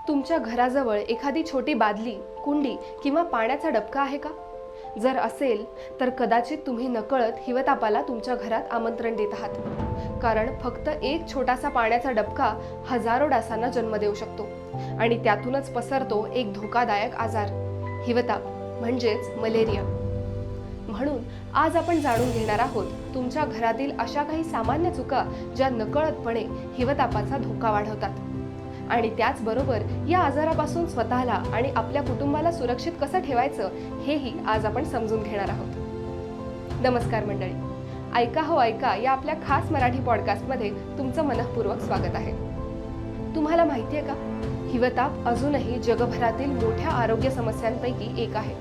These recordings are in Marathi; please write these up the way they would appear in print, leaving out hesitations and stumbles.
तुमच्या घराजवळ एखादी छोटी बादली, कुंडी किंवा पाण्याचा डबका आहे का? जर असेल तर कदाचित तुम्ही नकळत हिवतापाला तुमच्या घरात आमंत्रण देत आहात. कारण फक्त एक छोटासा पाण्याचा डबका हजारो डासांना जन्म देऊ शकतो आणि त्यातूनच पसरतो एक धोकादायक आजार, हिवताप म्हणजेच मलेरिया. म्हणून आज आपण जाणून घेणार आहोत तुमच्या घरातील अशा काही सामान्य चुका ज्या नकळतपणे हिवतापाचा धोका वाढवतात. आणि त्याचबरोबर या आजारापासून स्वतःला आणि आपल्या कुटुंबाला सुरक्षित कसं ठेवायचं हेही आज आपण समजून घेणार आहोत. नमस्कार मंडळी, ऐका हो ऐका या आपल्या खास मराठी पॉडकास्टमध्ये तुमचं मनःपूर्वक स्वागत आहे. तुम्हाला माहिती आहे का, हिवताप अजूनही जगभरातील मोठ्या आरोग्य समस्यांपैकी एक आहे.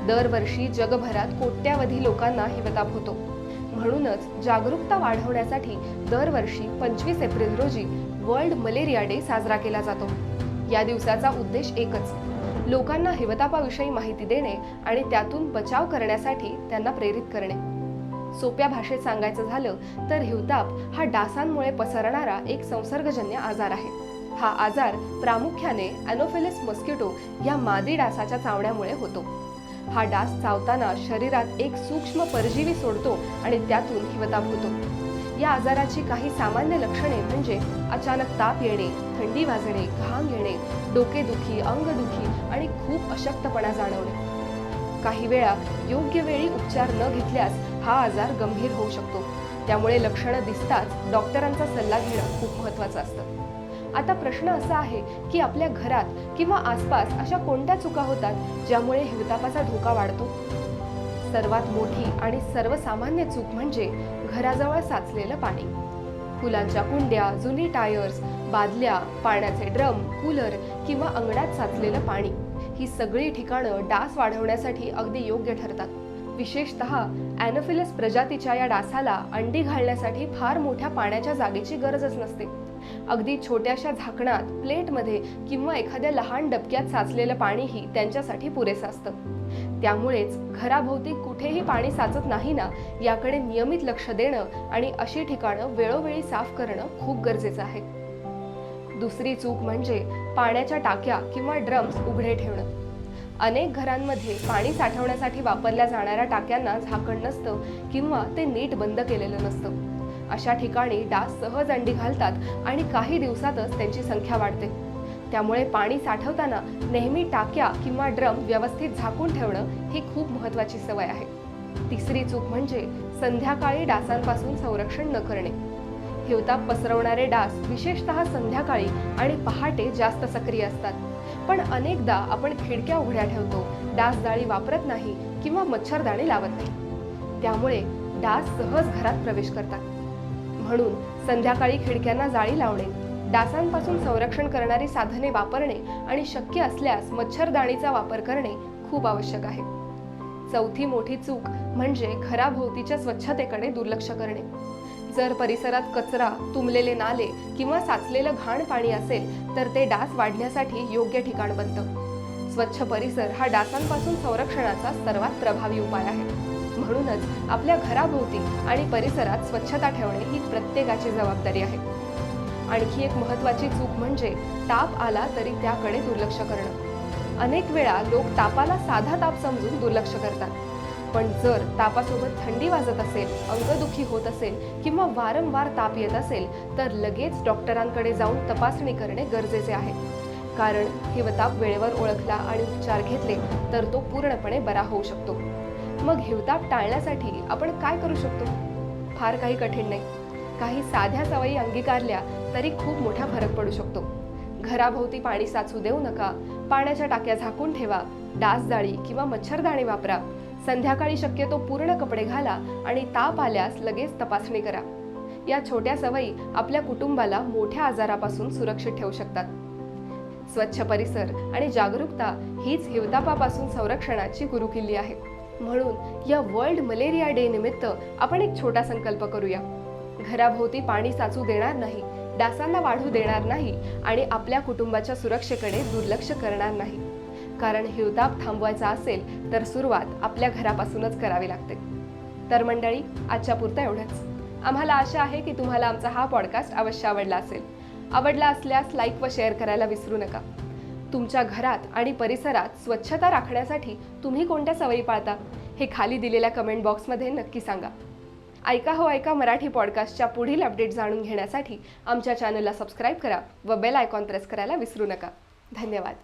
दरवर्षी जगभरात कोट्यावधी लोकांना हिवताप होतो. म्हणूनच जागरूकता वाढवण्यासाठी दरवर्षी 25 एप्रिल रोजी वर्ल्ड मलेरिया डे साजरा केला जातो. या दिवसाचा उद्देश एकच, लोकांना हिवतापाविषयी माहिती देणे आणि त्यातून बचाव करण्यासाठी त्यांना प्रेरित करणे. सोप्या भाषेत सांगायचं झालं तर हिवताप हा डासांमुळे पसरणारा एक संसर्गजन्य आजार आहे. हा आजार प्रामुख्याने एनोफिलिस मस्किटो या मादी डासाच्या चावण्यामुळे होतो. हा डास चावताना शरीरात एक सूक्ष्म परजीवी सोडतो आणि त्यातून हिवताप होतो. या आजाराची काही सामान्य लक्षणे म्हणजे अचानक ताप येणे, थंडी वाजणे, घाम येणे, डोकेदुखी, अंगदुखी आणि खूप अशक्तपणा जाणवणे. काही वेळा योग्य वेळी उपचार न घेतल्यास हा आजार गंभीर होऊ शकतो. त्यामुळे लक्षणं दिसताच डॉक्टरांचा सल्ला घेणं खूप महत्त्वाचं असतं. आता प्रश्न असा आहे की आपल्या घरात किंवा आसपास अशा कोणत्या चुका होतात ज्यामुळे हिवतापाचा धोका वाढतो? सर्वात मोठी आणि सर्वसामान्य चूक म्हणजे घराजवळ साचलेलं पाणी. फुलांच्या कुंड्या, जुनी टायर्स, बादल्या, पाण्याचे ड्रम, कूलर किंवा अंगणात साचलेलं पाणी ही सगळी ठिकाणं डास वाढवण्यासाठी अगदी योग्य ठरतात. विशेषतः एनोफिलिस प्रजातीच्या या डासाला अंडी घालण्यासाठी फार मोठ्या पाण्याच्या जागेची गरजच नसते. अगदी छोट्याशा झाकणात, प्लेटमध्ये किंवा एखाद्या लहान डबक्यात साचलेलं पाणीही त्यांच्यासाठी पुरेसं असतं. त्यामुळेच घराभोवती कुठेही पाणी साचत नाही ना याकडे नियमित लक्ष देणं आणि अशी ठिकाणं वेळोवेळी साफ करणं खूप गरजेचं आहे. दुसरी चूक म्हणजे पाण्याच्या टाक्या किंवा ड्रम्स उघडे ठेवणं. अनेक घरांमध्ये पाणी साठवण्यासाठी वापरल्या जाणाऱ्या टाक्यांना झाकण नसतं किंवा ते नीट बंद केलेलं नसतं. अशा ठिकाणी डास सहज अंडी घालतात आणि काही दिवसातच त्यांची संख्या वाढते. त्यामुळे पाणी साठवताना नेहमी टाक्या किंवा ड्रम व्यवस्थित झाकून ठेवणं ही खूप महत्त्वाची सवय आहे. तिसरी चूक म्हणजे संध्याकाळी डासांपासून संरक्षण न करणे. हिवताप पसरवणारे डास विशेषतः संध्याकाळी आणि पहाटे जास्त सक्रिय असतात. पण अनेकदा आपण खिडक्या उघड्या ठेवतो, डास जाळी वापरत नाही किंवा मच्छरदाणी लावत नाही. त्यामुळे डास सहज घरात प्रवेश करतात. म्हणून संध्याकाळी खिडक्यांना जाळी लावणे, डासांपासून संरक्षण करणारी साधने वापरणे आणि शक्य असल्यास मच्छरदाणीचा वापर करणे खूप आवश्यक आहे. चौथी मोठी चूक म्हणजे घराभोवतीच्या स्वच्छतेकडे दुर्लक्ष करणे. जर परिसरात कचरा, तुंबलेले नाले किंवा साचलेलं घाण पाणी असेल तर ते डास वाढण्यासाठी योग्य ठिकाण बनतं. स्वच्छ परिसर हा डासांपासून संरक्षणाचा सर्वात प्रभावी उपाय आहे. म्हणूनच आपल्या घराभोवती आणि परिसरात स्वच्छता ठेवणे ही प्रत्येकाची जबाबदारी आहे. आणखी एक महत्त्वाची चूक म्हणजे ताप आला तरी त्याकडे दुर्लक्ष करणं. अनेक वेळा लोक तापाला साधा ताप समजून दुर्लक्ष करतात. पण जर तापासोबत थंडी वाजत असेल, अंगदुखी होत असेल किंवा वारंवार ताप येत असेल तर लगेच डॉक्टरांकडे जाऊन तपासणी करणे गरजेचे आहे. कारण हिवताप वेळेवर ओळखला आणि उपचार घेतले तर तो पूर्णपणे बरा होऊ शकतो. मग हिवताप टाळण्यासाठी आपण काय करू शकतो? फार काही कठीण नाही. काही साध्या सवयी अंगीकारल्या तरी खूप मोठा फरक पडू शकतो. घराभोवती पाणी साचू देऊ नका, पाण्याच्या टाक्या झाकून ठेवा, डास जाळी किंवा मच्छरदाणी वापरा, संध्याकाळी शक्यतो पूर्ण कपडे घाला आणि ताप आल्यास लगेच तपासणी करा. या छोट्या सवयी आपल्या कुटुंबाला मोठ्या आजारापासून सुरक्षित ठेवू शकतात. स्वच्छ परिसर आणि जागरूकता हीच हिवतापापासून संरक्षणाची गुरुकिल्ली आहे. म्हणून या वर्ल्ड मलेरिया डे निमित्त आपण एक छोटा संकल्प करूया. घराभोवती पाणी साचू देणार नाही, डासांना वाढू देणार नाही आणि आपल्या कुटुंबाच्या सुरक्षेकडे दुर्लक्ष करणार नाही. कारण हिवताप थांबवायचा असेल तर सुरुवात आपल्या घरापासूनच करावी लागते. तर मंडळी, आजच्या पुरतं एवढंच. आम्हाला आशा आहे की तुम्हाला आमचा हा पॉडकास्ट अवश्य आवडला असेल. आवडला असल्यास लाईक व शेअर करायला विसरू नका. तुमच्या घरात आणि परिसरात स्वच्छता राखण्यासाठी तुम्ही कोणत्या सवयी पाळता हे खाली दिलेल्या कमेंट बॉक्समध्ये नक्की सांगा. ऐका हो ऐका मराठी पॉडकास्टच्या पुढील अपडेट जाणून घेण्यासाठी आमच्या चॅनलला सबस्क्राईब करा व बेल आयकॉन प्रेस करायला विसरू नका. धन्यवाद.